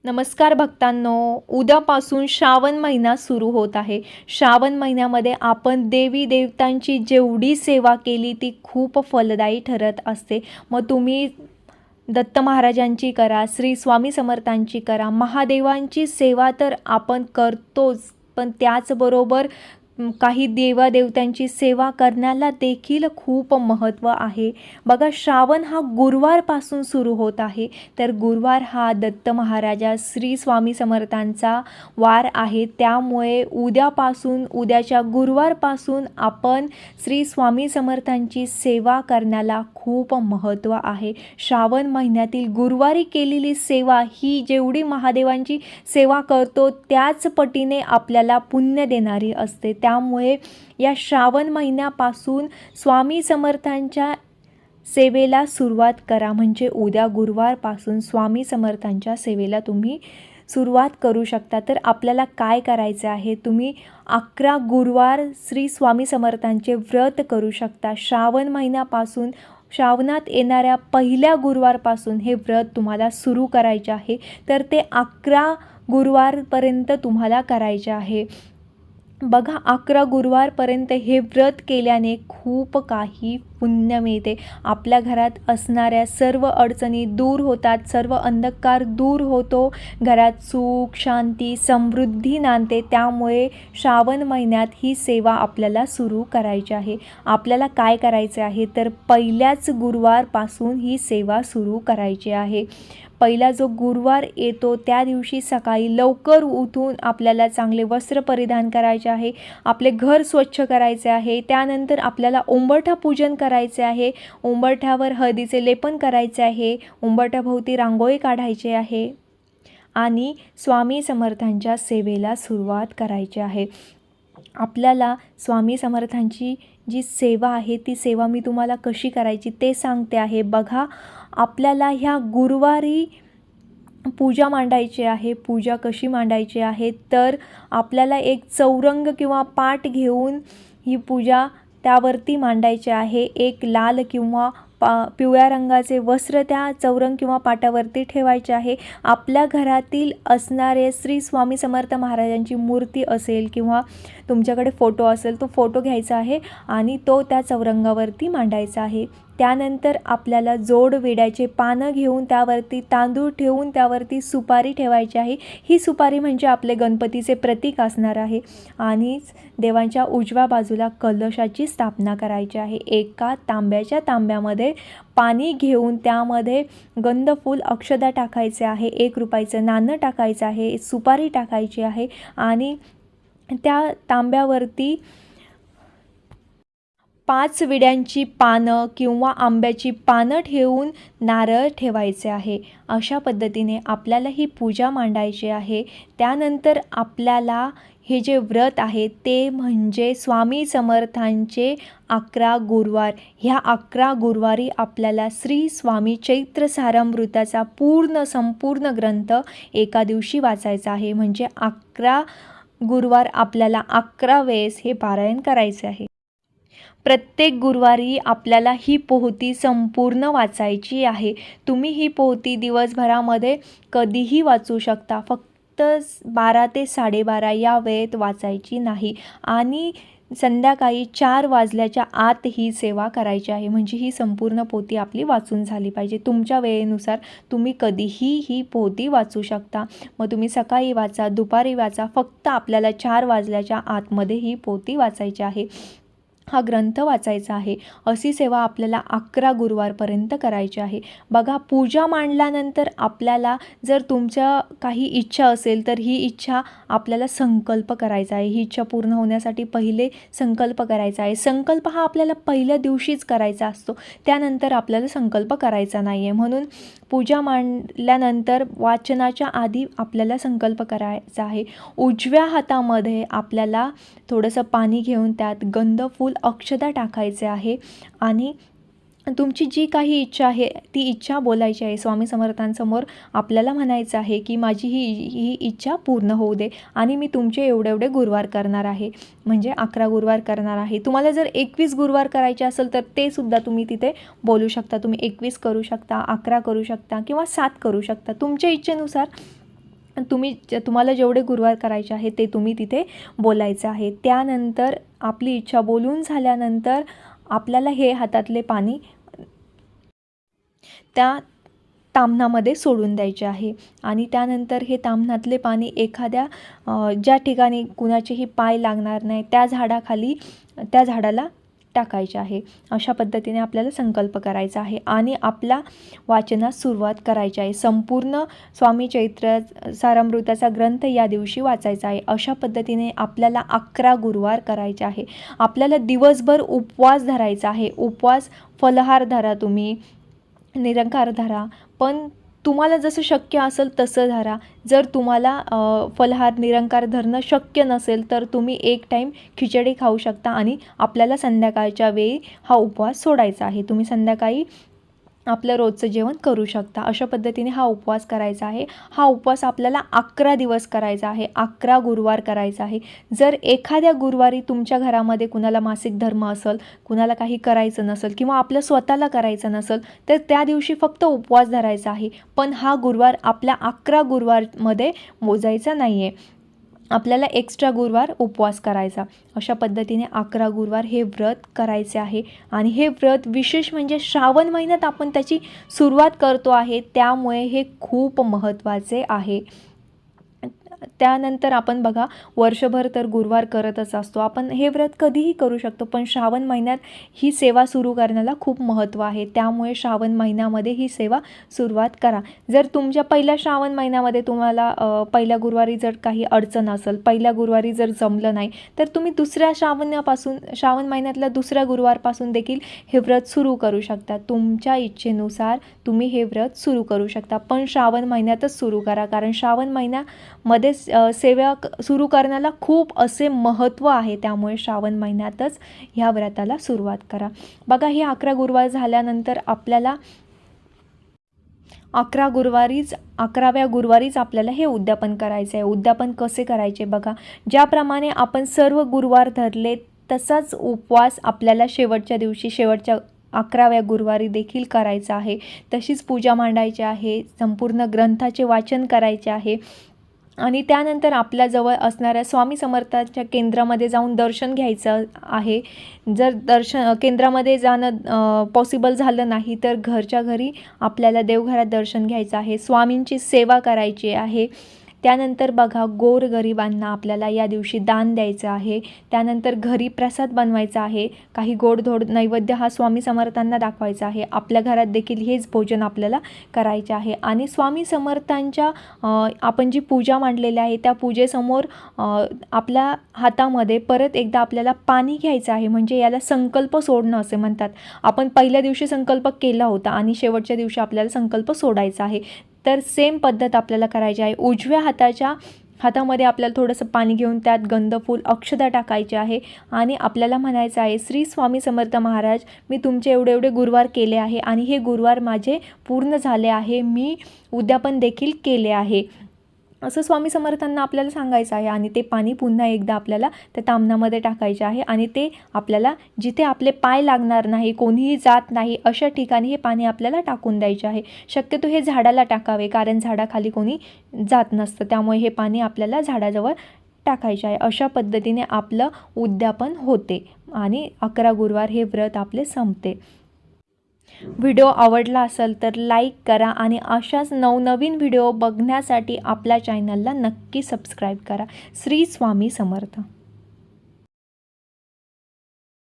नमस्कार भक्तांनो, उद्यापासून श्रावण महिना सुरू होत आहे. श्रावण महिन्यामध्ये आपण देवी देवतांची जेवढी सेवा केली ती खूप फलदायी ठरत असते. मग तुम्ही दत्त महाराजांची करा, श्री स्वामी समर्थांची करा, महादेवांची सेवा तर आपण करतोच, पण त्याचबरोबर काही देवादेवतांची सेवा करण्याला देखील खूप महत्त्व आहे. बघा, श्रावण हा गुरुवारपासून सुरू होत आहे. तर गुरुवार हा दत्त महाराजा श्री स्वामी समर्थांचा वार आहे. त्यामुळे उद्याच्या गुरुवारपासून आपण श्री स्वामी समर्थांची सेवा करण्याला खूप महत्त्व आहे. श्रावण महिन्यातील गुरुवारी केलेली सेवा ही जेवढी महादेवांची सेवा करतो त्याच पटीने आपल्याला पुण्य देणारी असते. त्यामुळे या श्रावण महिन्यापासून स्वामी समर्थांच्या सेवेला सुरुवात करा. म्हणजे उद्या गुरुवारपासून स्वामी समर्थांच्या सेवेला तुम्ही सुरुवात करू शकता. तर आपल्याला काय करायचं आहे, तुम्ही 11 गुरुवार श्री स्वामी समर्थांचे व्रत करू शकता. श्रावण महिन्यापासून श्रावणात येणाऱ्या पहिल्या गुरुवारपासून हे व्रत तुम्हाला सुरू करायचे आहे. तर ते 11 गुरुवारपर्यंत तुम्हाला करायचे आहे. बघा, 11 गुरुवारपर्यंत हे व्रत केल्याने खूप काही पुण्य मिळते. आपल्या घरात असणाऱ्या सर्व अडचणी दूर होतात, सर्व अंधकार दूर होतो, घरात सुख शांती समृद्धी नांदते. त्यामुळे श्रावण महिन्यात ही सेवा आपल्याला सुरू करायची आहे. आपल्याला काय करायचे आहे, तर पहिल्याच गुरुवारपासून ही सेवा सुरू करायची आहे. पहिला जो गुरुवार येतो त्या दिवशी सकाळी लवकर उठून आपल्याला चांगले वस्त्र परिधान करायचे आहे, आपले घर स्वच्छ करायचे आहे. त्यानंतर आपल्याला उंबरठा पूजन करायचे आहे, उंबरठ्यावर हळदीचे लेपन करायचे आहे, उंबरठ्याभोवती रांगोळी काढायची आहे आणि स्वामी समर्थांच्या सेवेला सुरुवात करायची आहे. आपल्याला स्वामी समर्थांची जी सेवा आहे ती सेवा मी तुम्हाला कशी करायची ते सांगते आहे. बघा, आपल्याला ह्या गुरुवारी पूजा मांडायची आहे. पूजा कशी मांडायची आहे, तर आपल्याला एक चौरंग किंवा पाट घेऊन ही पूजा त्यावरती मांडायची आहे. एक लाल किंवा पिवळ्या रंगाचे वस्त्र त्या चौरंग किंवा पाटावरती ठेवायचे आहे. आपल्या घरातील असणारे श्री स्वामी समर्थ महाराजांची मूर्ती असेल किंवा तुमच्याकडे फोटो असेल तो फोटो घ्यायचा आहे आणि तो त्या चौरंगावरती मांडायचा आहे. त्यानंतर आपल्याला जोड विड्याचे पानं घेऊन त्यावरती तांदूळ ठेवून त्यावरती सुपारी ठेवायची आहे. ही सुपारी म्हणजे आपले गणपतीचे प्रतीक असणार आहे. आणि देवांच्या उजव्या बाजूला कलशाची स्थापना करायची आहे. एका तांब्यामध्ये पाणी घेऊन त्यामध्ये गंधफूल अक्षदा टाकायचे आहे, 1 रुपयाचं नाणं टाकायचं आहे, सुपारी टाकायची आहे आणि त्या तांब्यावरती 5 विड्यांची पानं किंवा आंब्याची पानं ठेवून नारळ ठेवायचे आहे. अशा पद्धतीने आपल्याला ही पूजा मांडायची आहे. त्यानंतर आपल्याला हे जे व्रत आहे ते म्हणजे स्वामी समर्थांचे 11 गुरुवार. ह्या 11 गुरुवारी आपल्याला श्री स्वामी चैत्र सारामृताचा संपूर्ण ग्रंथ एका दिवशी वाचायचा आहे. म्हणजे 11 गुरुवार आपल्याला 11 वेळेस हे पारायण करायचे आहे. प्रत्येक गुरुवारी आपल्याला ही पोथी संपूर्ण वाचायची आहे. तुम्ही ही पोथी दिवसभरामध्ये कधीही वाचू शकता. फक्त 12 ते 12:30 या वेळेत वाचायची नाही आणि संध्याकाळी 4 वाजल्याच्या आत ही सेवा करायची आहे. म्हणजे ही संपूर्ण पोथी आपली वाचून झाली पाहिजे. तुमच्या वेळेनुसार तुम्ही कधीही ही पोथी वाचू शकता. मग तुम्ही सकाळी वाचा, दुपारी वाचा, फक्त आपल्याला 4 वाजल्याच्या आतमध्ये ही पोथी वाचायची आहे, हा ग्रंथ वाचायचा आहे. अशी सेवा आपल्याला 11 गुरुवारपर्यंत करायची आहे. बघा, पूजा मांडल्यानंतर आपल्याला जर तुमच्या काही इच्छा असेल तर ही इच्छा आपल्याला संकल्प करायचा आहे. ही इच्छा पूर्ण होण्यासाठी पहिले संकल्प करायचा आहे. संकल्प हा आपल्याला पहिल्या दिवशीच करायचा असतो, त्यानंतर आपल्याला संकल्प करायचा नाही आहे. म्हणून पूजा मांडल्यानंतर वाचनाच्या आधी आपल्याला संकल्प करायचा आहे. उजव्या हातामध्ये आपल्याला थोडंसं पाणी घेऊन त्यात गंधफूल अक्षदा टाकायचे आहे आणि तुमची जी काही इच्छा आहे ती इच्छा बोलायची आहे. स्वामी समर्थांसमोर आपल्याला म्हणायचं आहे की माझी ही इच्छा पूर्ण होऊ दे आणि मी तुमचे एवढे गुरुवार करणार आहे. म्हणजे 11 गुरुवार करणार आहे. तुम्हाला जर 21 गुरुवार करायचे असेल तर ते सुद्धा तुम्ही तिथे बोलू शकता. तुम्ही 21 करू शकता, 11 करू शकता किंवा 7 करू शकता. तुमच्या इच्छेनुसार तुम्हाला जेवढे गुरुवार करायचे आहे ते तुम्ही तिथे बोलायचं आहे. त्यानंतर आपली इच्छा बोलून झाल्यानंतर आपल्याला हे हातातले पाणी त्या ताम्हणामध्ये सोडून द्यायचे आहे आणि त्यानंतर हे ताम्हणातले पाणी एखाद्या ज्या ठिकाणी कुणाचेही पाय लागणार नाही त्या झाडाला टाकायचे आहे. अशा पद्धतीने आपल्याला संकल्प करायचा आहे आणि आपल्या वाचनास सुरुवात करायची आहे. संपूर्ण स्वामी चैत्र सारामृताचा ग्रंथ या दिवशी वाचायचा आहे. अशा पद्धतीने आपल्याला 11 गुरुवार करायचे आहे. आपल्याला दिवसभर उपवास धरायचा आहे. उपवास फलाहार धरा, तुम्ही निरंकार धरा, पण तुम्हाला जसं शक्य असेल तसं धरा. जर तुम्हाला फलाहार निरंकार धरणं शक्य नसेल तर तुम्ही एक टाईम खिचडी खाऊ शकता आणि आपल्याला संध्याकाळच्या वेळी हा उपवास सोडायचा आहे. तुम्ही संध्याकाळी आपलं रोजचं जेवण करू शकता. अशा पद्धतीने हा उपवास करायचा आहे. हा उपवास आपल्याला 11 दिवस करायचा आहे. 11 गुरुवार करायचा आहे. जर एखाद्या गुरुवारी तुमच्या घरामध्ये कुणाला मासिक धर्म असेल, कुणाला काही करायचं नसेल किंवा आपलं स्वतःला करायचं नसेल तर त्या दिवशी फक्त उपवास धरायचा आहे. पण हा गुरुवार आपल्या 11 गुरुवारमध्ये मोजायचा नाही आहे. आपल्याला एक्स्ट्रा गुरुवार उपवास करायचा. अशा पद्धतीने 11 गुरुवार हे व्रत करायचे आहे आणि हे व्रत विशेष म्हणजे श्रावण महिन्यात आपण त्याची सुरुवात करतो आहे, त्यामुळे हे खूप महत्त्वाचे आहे. त्यानंतर आपण बघा वर्षभर तर गुरुवार करतच असतो, आपण हे व्रत कधीही करू शकतो, पण श्रावण महिन्यात ही सेवा सुरू करण्याला खूप महत्त्व आहे. त्यामुळे श्रावण महिन्यामध्ये ही सेवा सुरुवात करा. जर तुमच्या पहिल्या श्रावण महिन्यामध्ये तुम्हाला पहिल्या गुरुवारी जर काही अडचण असेल, पहिल्या गुरुवारी जर जमलं नाही तर तुम्ही दुसऱ्या श्रावण महिन्यातल्या दुसऱ्या गुरुवारपासून देखील हे व्रत सुरू करू शकता. तुमच्या इच्छेनुसार तुम्ही हे व्रत सुरू करू शकता, पण श्रावण महिन्यातच सुरू करा, कारण श्रावण महिन्यामध्ये सेवा सुरू करण्याला खूप असे महत्त्व आहे. त्यामुळे श्रावण महिन्यातच ह्या व्रताला सुरुवात करा. बघा, हे 11 गुरुवार झाल्यानंतर आपल्याला 11व्या गुरुवारीच आपल्याला हे उद्यापन करायचं आहे. उद्यापन कसे करायचे बघा, ज्याप्रमाणे आपण सर्व गुरुवार धरले तसाच उपवास आपल्याला शेवटच्या 11व्या गुरुवारी देखील करायचा आहे. तशीच पूजा मांडायची आहे, संपूर्ण ग्रंथाचे वाचन करायचे आहे आणि त्यानंतर आपल्याजवळ असणाऱ्या स्वामी समर्थांच्या केंद्रामध्ये जाऊन दर्शन घ्यायचं आहे. जर केंद्रामध्ये जाणं पॉसिबल झालं नाही तर घरच्या घरी आपल्याला देवघरात दर्शन घ्यायचं आहे. स्वामींची सेवा करायची आहे. त्यानंतर बघा, गोरगरिबांना आपल्याला या दिवशी दान द्यायचं आहे. त्यानंतर घरी प्रसाद बनवायचा आहे. काही गोडधोड नैवेद्य हा स्वामी समर्थांना दाखवायचा आहे. आपल्या घरात देखील हेच भोजन आपल्याला करायचे आहे आणि स्वामी समर्थांच्या आपण जी पूजा मांडलेली आहे त्या पूजेसमोर आपल्या हातामध्ये परत एकदा आपल्याला पाणी घ्यायचं आहे. म्हणजे याला संकल्प सोडणं असे म्हणतात. आपण पहिल्या दिवशी संकल्प केला होता आणि शेवटच्या दिवशी आपल्याला संकल्प सोडायचा आहे. तर सेम पद्धत आपल्याला करायची आहे. उजव्या हातामध्ये आपल्याला थोडंसं पाणी घेऊन त्यात गंधफूल अक्षता टाकायचे आहे आणि आपल्याला म्हणायचं आहे, श्री स्वामी समर्थ महाराज, मी तुमचे एवढे गुरुवार केले आहे आणि हे गुरुवार माझे पूर्ण झाले आहे, मी उद्यापन देखील केले आहे, असं स्वामी समर्थांना आपल्याला सांगायचं आहे. आणि ते पाणी पुन्हा एकदा आपल्याला त्या ताम्हणामध्ये टाकायचे आहे आणि ते आपल्याला जिथे आपले पाय लागणार नाही, कोणीही जात नाही अशा ठिकाणी हे पाणी आपल्याला टाकून द्यायचे आहे. शक्यतो हे झाडाला टाकावे, कारण झाडाखाली कोणी जात नसतं, त्यामुळे हे पाणी आपल्याला झाडाजवळ टाकायचे आहे. अशा पद्धतीने आपलं उद्यापन होते आणि 11 गुरुवार हे व्रत आपले संपते. व्हिडिओ आवडला असेल तर लाईक करा आणि अशाच नवनवीन व्हिडिओ बघण्यासाठी आपल्या चॅनलला नक्की सबस्क्राईब करा. श्री स्वामी समर्थ.